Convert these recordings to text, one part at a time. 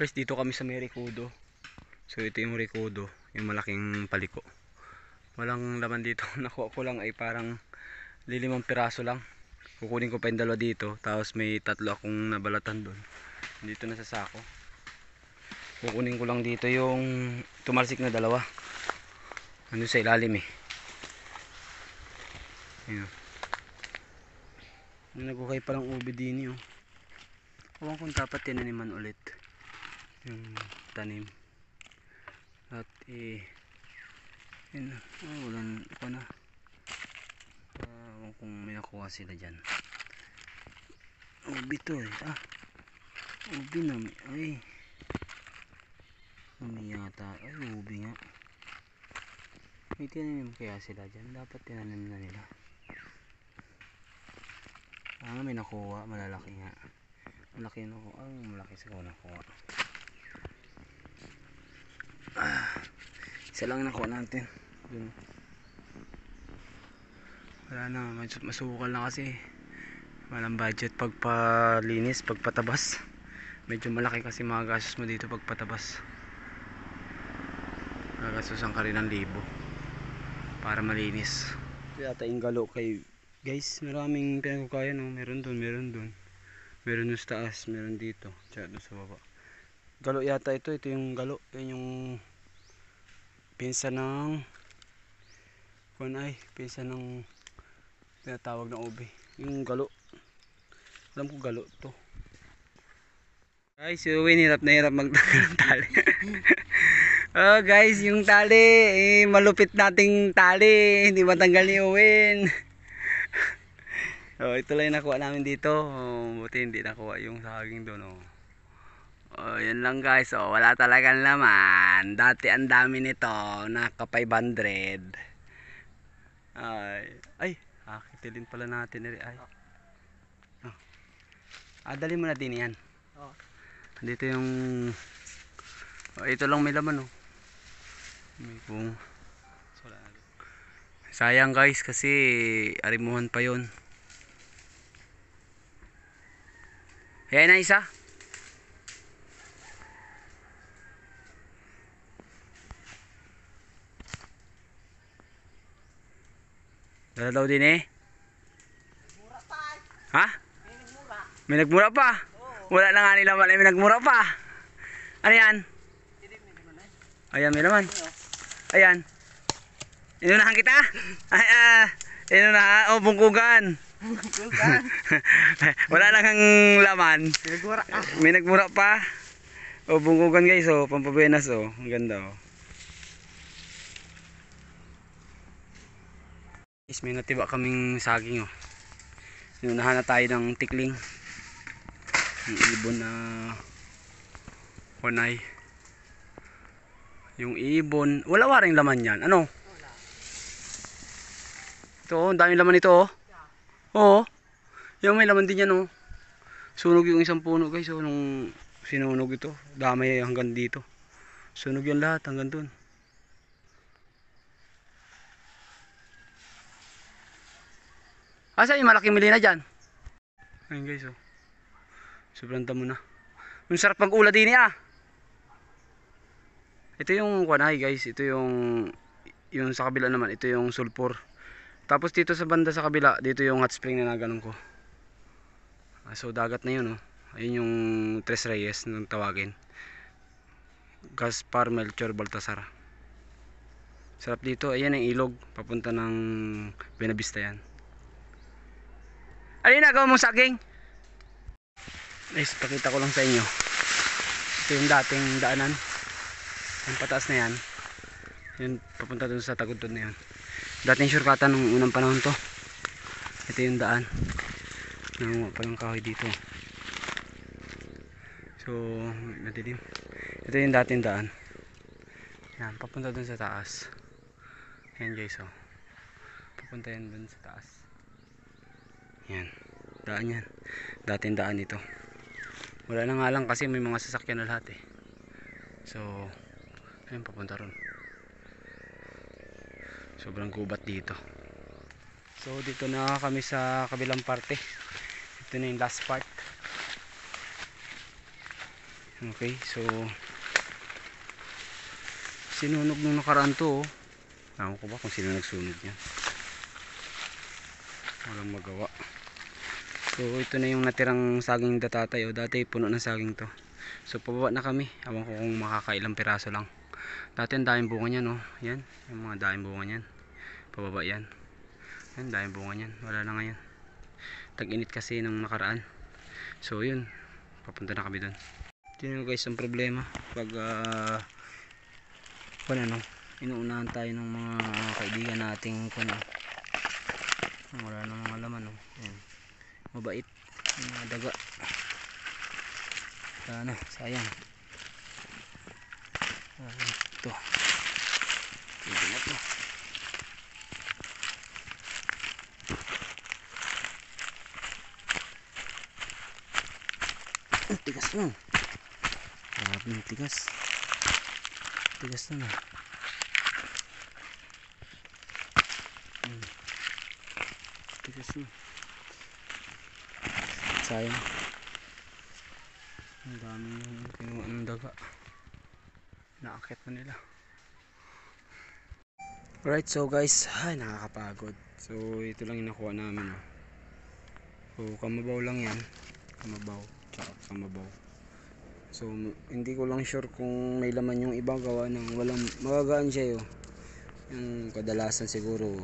Guys, dito kami sa may Recodo. So ito yung Recodo, yung malaking paliko. Walang laman dito. Nakuha ko lang ay parang 5 piraso lang. Kukunin ko pa yung dalawa dito. Tapos may 3 akong nabalatan doon. Dito na sa sako. Kukunin ko lang dito yung tumalsik na dalawa. Ano sa ilalim eh. Ayan. Nagukay palang ubi din yun. Huwag kung dapat tinaniman ulit yung tanim. At yun, walang pa na. Huwag kung may nakuha sila dyan. Ubi to eh. Ubi na. Ay. Umi yata. Ay, ubi nga. May tinanim kaya sila dyan. Dapat tinanim na nila. May nakuha. Malalaki nga. Malaki nakuha. Malaki siguro nakuha. Isa lang nakuha natin. Dun. Wala na. Masukal na kasi. Walang budget pagpalinis, pagpatabas. Medyo malaki kasi mga gastos mo dito pagpatabas. Gagastusan ka rin ng 1,000 para malinis. Ito yata yung galo kay guys. Maraming pinagkukaya no. Meron dun, meron dun. Meron dun sa taas, meron dito. Tsaka dun sa baba. Galo yata ito. Ito yung galo. Yan yung pinsa ng pinsa ng tinatawag na ube. Yung galo. Alam ko galo to. Guys, Uwin hirap na hirap magtanggal ng tali. Oh guys, yung tali malupit nating tali, hindi matanggal ni Uwin. Oh, ito lang yung nakuha namin dito. Buti hindi nakuha yung saging doon. Yan lang guys. Wala talagang laman. Dati ang dami nito, naka 500. Ay, akitilin pala natin. Dali mo na din yan. Dito yung ito lang may laman may kung sayang guys kasi arimuhan pa yon. Ayan na isa. Dala daw din eh. Ha? May nagmura pa. Wala na nga nila man, may nagmura pa. Ano yan? Ayan, may naman. Ayan. Inunahan kita. Inunahan. Bungkugan. Wala lang ang laman. May nagmura pa. Bungkugan guys. Pampabenas. Ang ganda. Guys, may natiba kaming saging. Inunahan na tayo ng tikling. Yung ibon na kunay. Yung ibon, wala waring laman yan. Ano? Ito, ang daming laman ito. Oo. Yung may laman din yan. Sunog yung isang puno guys. Nung sinunog ito, damay hanggang dito. Sunog yan lahat hanggang dun. Asa yung malaking milina dyan? Ayun guys. Sobrang damo na. Yung sarap pag ula din Ito yung kunay guys. Ito yung sa kabila naman. Ito yung sulfur. Tapos dito sa banda sa kabila, dito yung hot spring na naganon ko. So dagat na yun. Ayun yung Tres Reyes nung tawagin. Gaspar Melchor Baltasar. Sarap dito. Ayan ang ilog. Papunta ng Buenavista yan. Ano yung nagawa mong saging? Guys, pakita ko lang sa inyo. Ito yung dating daanan. Yung pataas na yan. Yun, papunta dun sa tagudtod na yun. Dating shortcutan nung unang panahon to. Ito yung daan. Nangunga palang kahoy dito. So, madilim. Ito yung dating daan. Yan, papunta dun sa taas. Yan guys, papunta yan dun sa taas. Yan, daan yan. Dating daan ito. Wala na nga lang kasi may mga sasakyan na lahat So, ayun, papunta ron. Sobrang gubat dito. So, dito na kami sa kabilang parte. Ito na yung last part. Okay, so sinunog nung nakaraan to, oh. Ewan ko ba kung sino nagsunog niya. Walang magawa. So ito na yung natirang saging datatay, oh. Dati puno ng saging to. So pababa na kami. Ewan ko kung makakailang piraso lang. Dati ang daming bunga niyan, oh. Yan, yung mga daming bunga niyan. Pababa yan. Yan, daming bunga niyan. Wala na ngayon. Tag-init kasi nung nakaraan. So yun, papunta na kami doon. Ito guys ang problema pag inuunahan tayo ng mga kaibigan nating wala na mga laman, oh. Ayan. Mabait yung mga daga. Sayang. Ito pwede na to. Tigas mo. Grabe yung tigas. Tigas na. Tigas na. Sayang. Ang daming kinuha ng daga. Naakit pa nila. Alright, so guys, nakakapagod. So ito lang yung nakuha namin, oh. So kamabaw lang yan. Kamabaw. Tsaka kamabaw. So hindi ko lang sure kung may laman yung ibang gawa ng walang magagaan siya, oh. Yung kadalasan siguro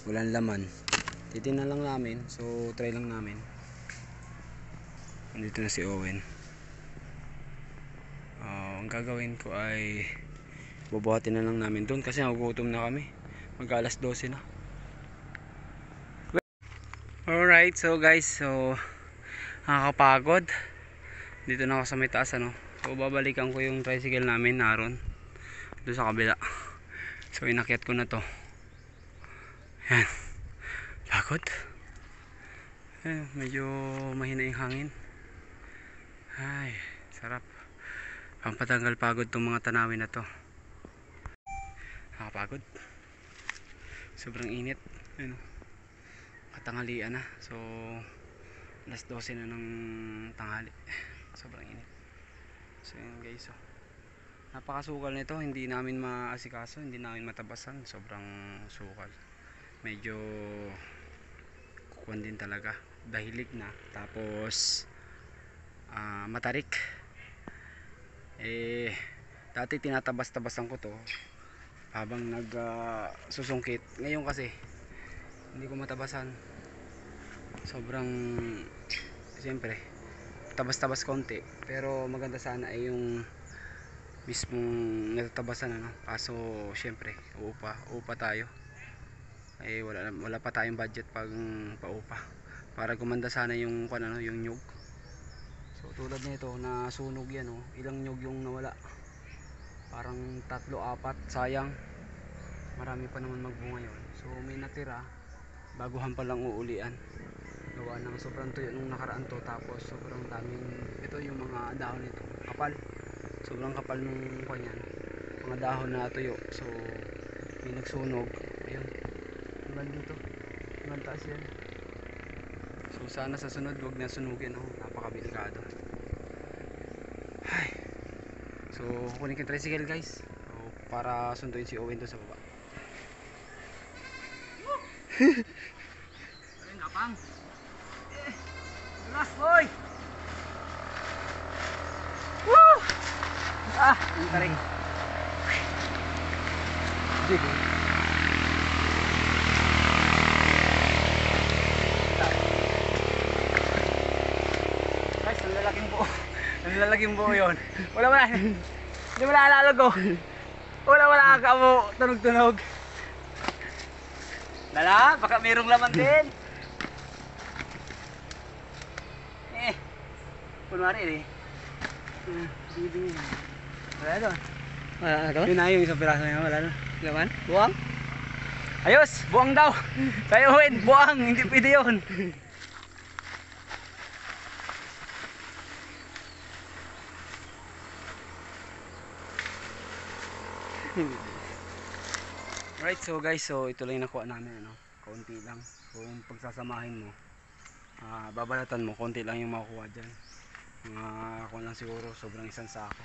walang laman. Titingnan lang namin. So try lang namin. Nandito na si Owen. Ang gagawin ko ay bubuhatin na lang namin doon kasi nagugutom na kami. Mag alas 12 na. Alright, so guys, so nakakapagod. Dito na ako sa may taas, ano. So babalikan ko yung tricycle namin naroon doon sa kabila. So inakyat ko na to. Yan. Pagod. Medyo mahina yung hangin. Ay, sarap. Pampatanggal pagod tong mga tanawin na to. Nakapagod. Sobrang init. Ayun, katanghalian na. So alas 12 na ng tanghali. Sobrang init. So yun guys, oh. Napakasukal nito. Hindi namin maasikaso. Hindi namin matabasan. Sobrang sukal. Medyo kukuan din talaga. Dahilig na. Tapos matarik. Dati tinatabas-tabasan ko to habang susungkit. Ngayon kasi hindi ko matabasan. Sobrang siyempre tabas-tabas konti, pero maganda sana ay yung mismong natatabasan, ano. Kaso siyempre uupa tayo. Wala pa tayong budget pag paupa para gumanda sana yung yung nyug. So tulad nito na sunog yan, oh. Ilang nyug yung nawala, parang 3-4. Sayang, marami pa naman magbunga yun. So may natira, baguhan pa lang uulian. Gawa ng sobrang tuyo nung nakaraan to. Tapos sobrang daming, ito yung mga dahon nito kapal, sobrang kapal nung kanyan, mga dahon na tuyo. So may nagsunog. Ayun, hanggang dito, hanggang taas yan. So sana sa sunod wag na sunugin, oh. Napakabilikado. Ay. So kukunin ko yung tricycle guys, so, para sunduin si Owen doon sa baba. Ayun, napang. Last boy. Woo! Ang tarik. Guys, ang lalaking buo. Ang lalaking buo yun. Wala. Hindi mo naalalago. Wala ka mo. Tunog-tunog. Lala, baka mayroong laman din. Kunwari bibingin. Wala doon. Wala na doon? Yun na yung isang piraso niya. Wala na. Laman? Buwang? Ayos! Buwang daw! Tayo Owen! Buwang! Hindi pwede yun! Right, so guys, so ito lang yung nakuha namin, ano. Kaunti lang. Kung pagsasamahin mo, babalatan mo, konti lang yung makukuha dyan. Mga ako lang siguro, sobrang isang sako.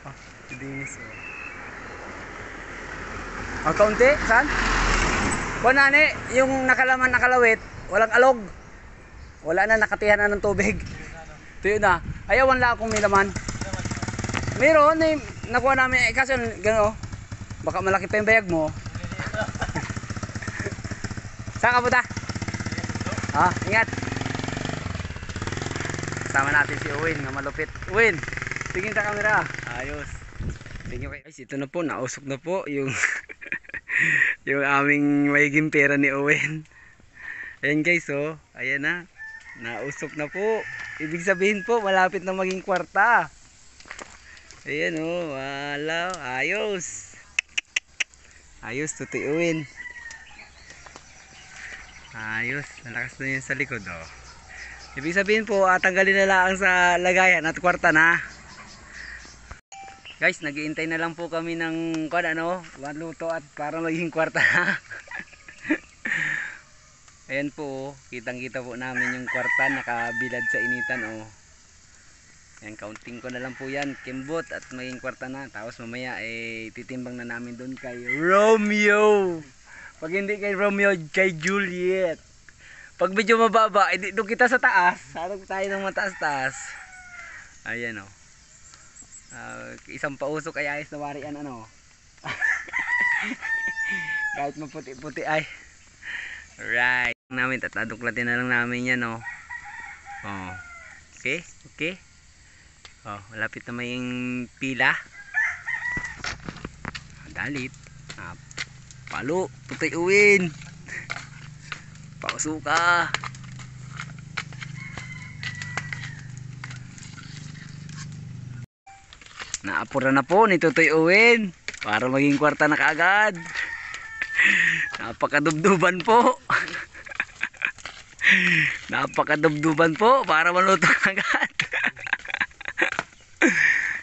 Ah, dinis oh. Ang kaunti, saan? Nani, yung nakalaman nakalawit, walang alog. Wala na, nakatihan na ng tubig. Tuyo na. Ayawan lang kung may laman. Meron, nakuha namin, kasi gano'n, baka malaki pa yung bayag mo. Saan ka puta? Ingat. Kasama natin si Owen na malupit. Owen, tingin sa camera. Ayos. Thank you guys. Ito na po, nausok na po yung yung aming magiging pera ni Owen. Ayan guys, oh. Ayan na. Nausok na po. Ibig sabihin po, malapit na maging kwarta. Ayan, oh. Wala. Ayos. Ayos, tutuyuin. Ayos. Nalakas na yun sa likod, oh. Ibig sabihin po, tanggalin na lang sa lagayan at kwarta na. Guys, nag-iintay na lang po kami ng maluto at para maging kwarta na. Ayan po, kitang-kita po namin yung kwarta nakabilad sa initan, oh. Ayan, counting ko na lang po yan, kimbot at maging kwarta na. Tapos mamaya titimbang na namin doon kay Romeo. Pag hindi kay Romeo, kay Juliet. Pag medyo mababa, doon kita sa taas. Harap tayo ng mataas-taas. Ayan, oh. Isang pausok ay ayos na warian, ano. Kahit maputi-puti ay. Alright. Namin, tataduklatin na lang namin yan, oh. Oh. Okay, okay. Oh, malapit na may pila. Dalit. Palo, tutuyuin. Pausuka. Naapura na po ni Tutoy Owen para maging kwarta na kaagad. Napakadubduban po. Napakadubduban po para maluto agad.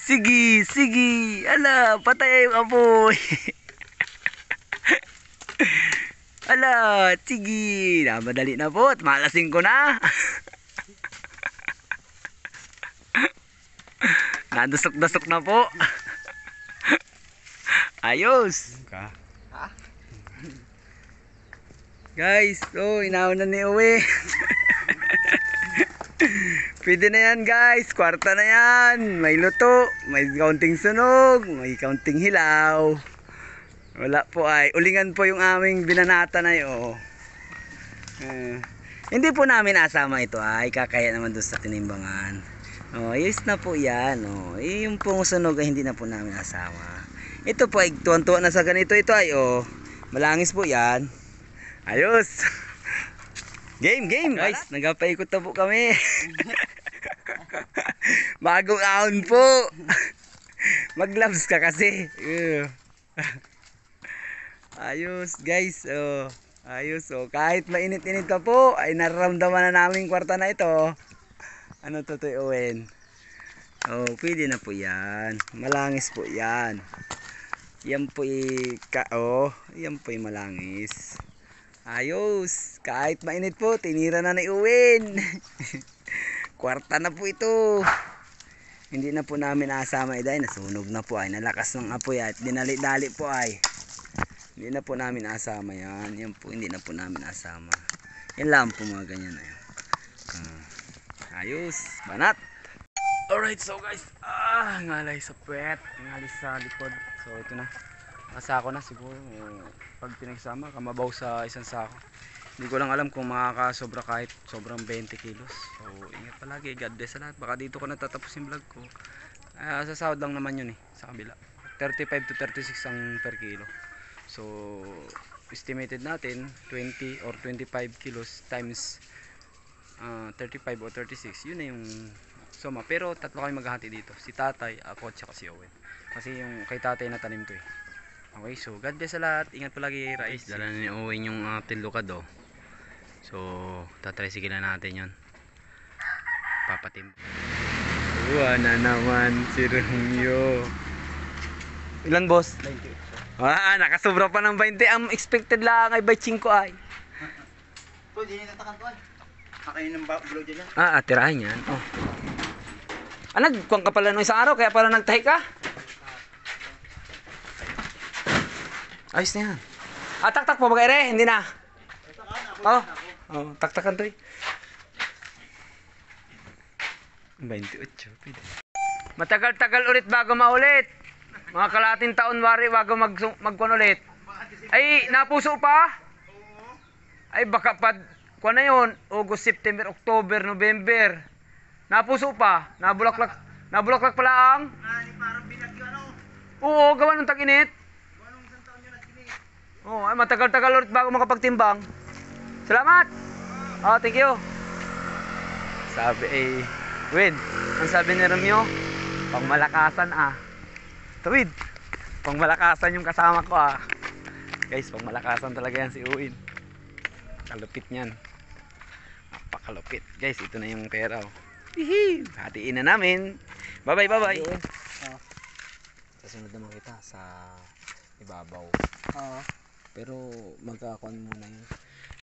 Sige, sige. Ala, patay yung apoy. Ala, sige. Madali na po at malasing ko na. Nadusok-dusok na po. Ayos. Guys, inaon na ni Uwe. Pwede na yan guys, kwarta na yan. May luto, may kaunting sunog, may kaunting hilaw. Wala po ay, ulingan po yung aming binanata na yun. Hindi po namin asama ito ay, kakaya naman doon sa tinimbangan. Yes na po yan. Yung pong sunog ay hindi na po namin asama. Ito po ay tuwan-tuwa na sa ganito. Ito ay malangis po yan. Ayos. Game, game guys. Nagapaikot na po kami. Bagong ahon po. Mag-gloves ka kasi. Ayos guys. Ayos. Kahit mainit-init pa po ay nararamdaman na namin kwarta na ito. Ano Tutoy Owen? Pwede na po yan. Malangis po yan. Yan po yan po yung malangis. Ayos. Kahit mainit po, tinira na ni Owen. Kwarta na po ito. Hindi na po namin asama dahil nasunog na po ay. Nalakas ng apoy at dinali-dali po ay. Hindi na po namin asama yan. Yan po hindi na po namin asama. Yan lang po mga ganyan na yun. Ayos, banat. Alright, so guys, ngalay sa puwet, ngalay sa likod. So ito na, sako na siguro. Pag pinagsama, kamabaw sa isang sako. Hindi ko lang alam kung makakasobra kahit sobrang 20 kilos. So ingat palagi, God bless sa lahat. Baka dito ko natatapos yung vlog ko. Sa sahod lang naman yun sa kabila. 35 to 36 ang per kilo. So estimated natin 20 or 25 kilos times 35 o 36, yun na yung suma. Pero tatlo kami maghahati dito, si tatay, ako at saka si Owen, kasi yung kay tatay na tanim to Okay, so God bless sa lahat. Ingat palagi guys. Dala na ni Owen yung tilukad so tatricycle na natin yun, papatim. Na naman si Romeo. Ilan boss? 20. Nakasobra pa ng 20. Ang expected lang ay 25 ay. Pwede nyo natakan ko ay. Kakain ng blow dyan yan. Tirahin yan. Oh. Nagkuhan ka pala nung isang araw, kaya pala nagtahi ka? Ayos na yan. Taktak po ba kayo hindi na? Taktakan to eh. 28, pwede. Matagal-tagal ulit bago maulit. Mga kalating taon wari bago magkuhan ulit. Ay, napuso pa? Ay, baka pa, kuhan na yun, August, September, October, November. Napuso pa? Nabulaklak pala ang? Parang binagyo ano. Oo, gawa ng tag-init. Gawa nung isang taon yun nag-init. Ay, matagal-tagal ulit bago makapagtimbang. Salamat! Thank you. Sabi Wid, ang sabi ni Romeo, pangmalakasan Tuwid, pangmalakasan yung kasama ko Guys, pangmalakasan talaga yan si Uwin. Kalupit niyan. Napakalupit. Guys, ito na yung pera Hihi! Hatiin na namin. Bye bye. Sasunod naman kita sa ibabaw. Pero magkakakuan muna yun.